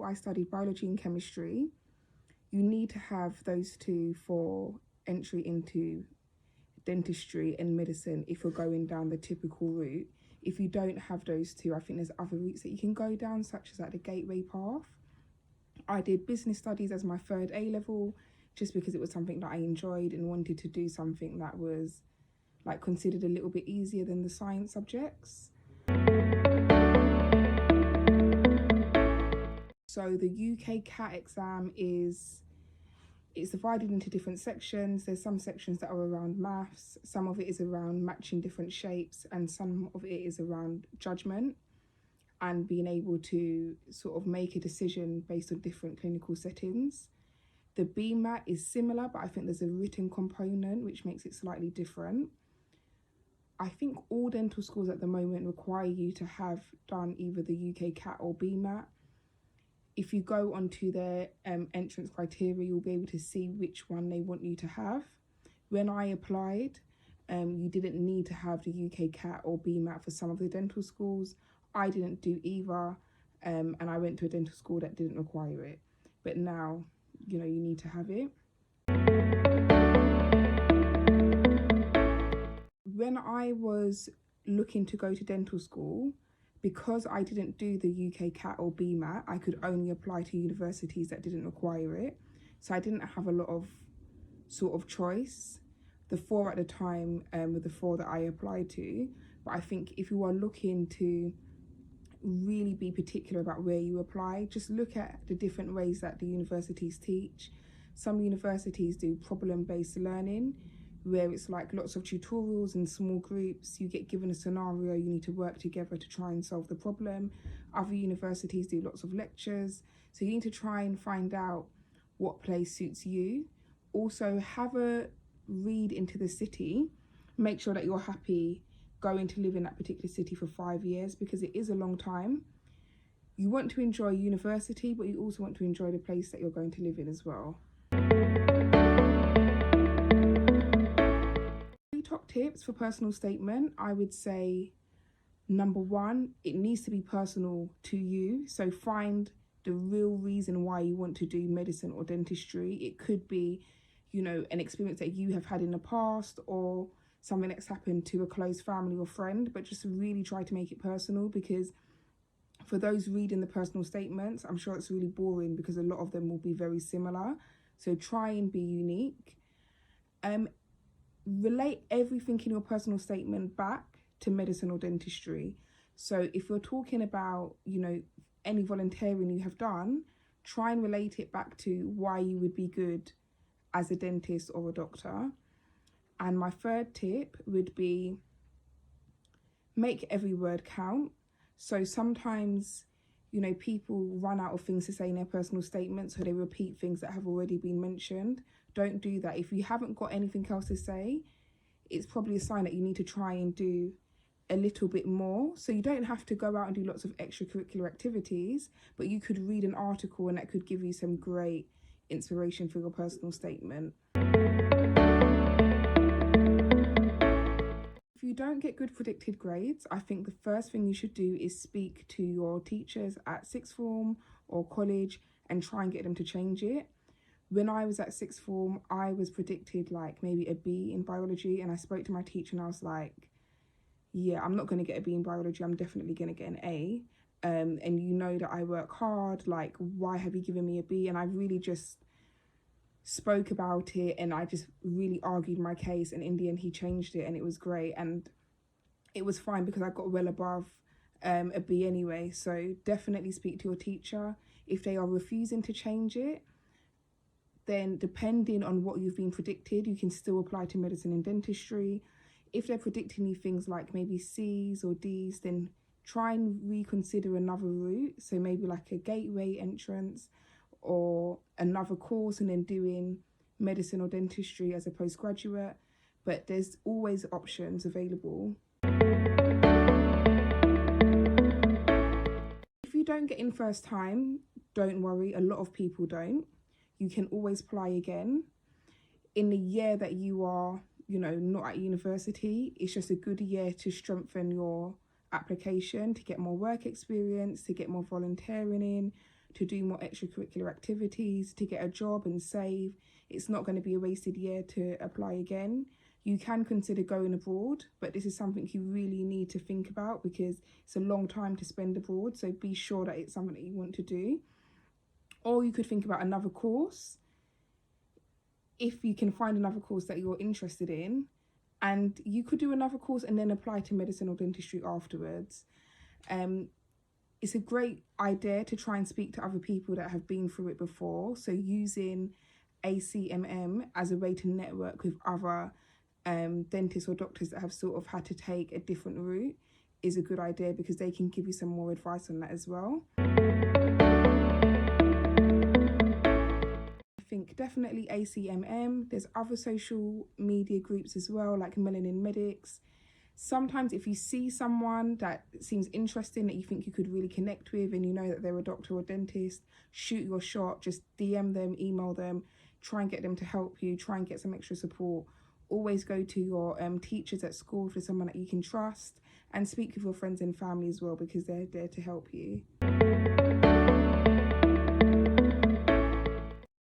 I studied biology and chemistry. You need to have those two for entry into dentistry and medicine if you're going down the typical route. If you don't have those two, I think there's other routes that you can go down, such as like the gateway path. I did business studies as my third A level, just because it was something that I enjoyed and wanted to do something that was like considered a little bit easier than the science subjects. So the UK CAT exam it's divided into different sections. There's some sections that are around maths, some of it is around matching different shapes, and some of it is around judgment and being able to sort of make a decision based on different clinical settings. The BMAT is similar, but I think there's a written component which makes it slightly different. I think all dental schools at the moment require you to have done either the UK CAT or BMAT. If you go onto their entrance criteria, you'll be able to see which one they want you to have. When I applied, you didn't need to have the UK CAT or BMAT for some of the dental schools. I didn't do either, and I went to a dental school that didn't require it. But now, you know, you need to have it. When I was looking to go to dental school, because I didn't do the UK CAT or BMAT, I could only apply to universities that didn't require it. So I didn't have a lot of sort of choice. The 4 at the time were the 4 that I applied to. But I think if you are looking to really be particular about where you apply, just look at the different ways that the universities teach. Some universities do problem-based learning, where it's like lots of tutorials in small groups. You get given a scenario, you need to work together to try and solve the problem. Other universities do lots of lectures. So you need to try and find out what place suits you. Also, have a read into the city. Make sure that you're happy going to live in that particular city for 5 years, because it is a long time. You want to enjoy university, but you also want to enjoy the place that you're going to live in as well. Top tips for personal statement, I would say, number 1, it needs to be personal to you. So find the real reason why you want to do medicine or dentistry. It could be, you know, an experience that you have had in the past, or something that's happened to a close family or friend, but just really try to make it personal, because for those reading the personal statements, I'm sure it's really boring because a lot of them will be very similar. So try and be unique. Relate everything in your personal statement back to medicine or dentistry. So if you're talking about, you know, any volunteering you have done, try and relate it back to why you would be good as a dentist or a doctor. And my third tip would be make every word count. So sometimes, you know, people run out of things to say in their personal statement, so they repeat things that have already been mentioned. Don't do that. If you haven't got anything else to say, it's probably a sign that you need to try and do a little bit more. So you don't have to go out and do lots of extracurricular activities, but you could read an article and that could give you some great inspiration for your personal statement. If you don't get good predicted grades, I think the first thing you should do is speak to your teachers at sixth form or college and try and get them to change it. When I was at sixth form, I was predicted like maybe a B in biology, and I spoke to my teacher and I was like, yeah, I'm not going to get a B in biology, I'm definitely going to get an A. And you know that I work hard, like, why have you given me a B? And I really just spoke about it, and I just really argued my case, and in the end he changed it, and it was great, and it was fine because I got well above a B anyway. So definitely speak to your teacher. If they are refusing to change it, then depending on what you've been predicted, you can still apply to medicine and dentistry. If they're predicting you things like maybe C's or D's, then try and reconsider another route. So maybe like a gateway entrance or another course, and then doing medicine or dentistry as a postgraduate. But there's always options available. If you don't get in first time, don't worry, a lot of people don't. You can always apply again. In the year that you are, you know, not at university, it's just a good year to strengthen your application, to get more work experience, to get more volunteering in, to do more extracurricular activities, to get a job and save. It's not going to be a wasted year to apply again. You can consider going abroad, but this is something you really need to think about because it's a long time to spend abroad. So be sure that it's something that you want to do. Or you could think about another course if you can find another course that you're interested in, and you could do another course and then apply to medicine or dentistry afterwards. It's a great idea to try and speak to other people that have been through it before. So using ACMM as a way to network with other dentists or doctors that have sort of had to take a different route is a good idea because they can give you some more advice on that as well. I think definitely ACMM. There's other social media groups as well, like Melanin Medics. Sometimes if you see someone that seems interesting that you think you could really connect with and you know that they're a doctor or dentist, shoot your shot, just DM them, email them, try and get them to help you, try and get some extra support. Always go to your teachers at school for someone that you can trust, and speak with your friends and family as well because they're there to help you.